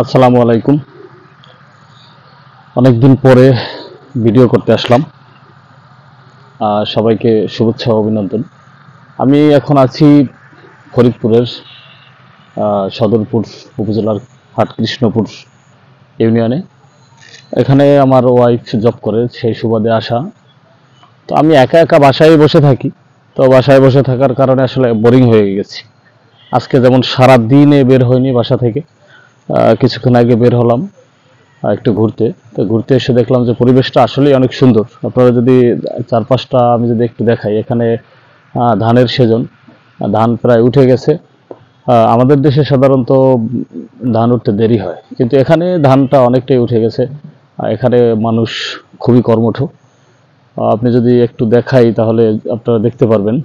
আসসালামু আলাইকুম। অনেকদিন পরে ভিডিও করতে আসলাম। সবাইকে শুভেচ্ছা ও অভিনন্দন। আমি এখন আছি ফরিদপুরের সদরপুর উপজেলার হাটকৃষ্ণপুর ইউনিয়নে। এখানে আমার ওয়াইফ জব করে, সেই সুবাদে আসা। তো আমি একা একা বাসায় বসে থাকি। তো বাসায় বসে থাকার কারণে আসলে বোরিং হয়ে গেছি। আজকে যেমন সারা দিনে বের হয়নি বাসা থেকে, কিছুক্ষণ আগে বের হলাম একটু ঘুরতে। তো ঘুরতে এসে দেখলাম যে পরিবেশটা আসলেই অনেক সুন্দর। আপনারা যদি চারপাশটা আমি যদি একটু দেখাই, এখানে ধানের সেজন, ধান প্রায় উঠে গেছে। আমাদের দেশে সাধারণত ধান উঠতে দেরি হয়, কিন্তু এখানে ধানটা অনেকটাই উঠে গেছে। এখানে মানুষ খুবই কর্মঠ। আপনি যদি একটু দেখাই তাহলে আপনারা দেখতে পারবেন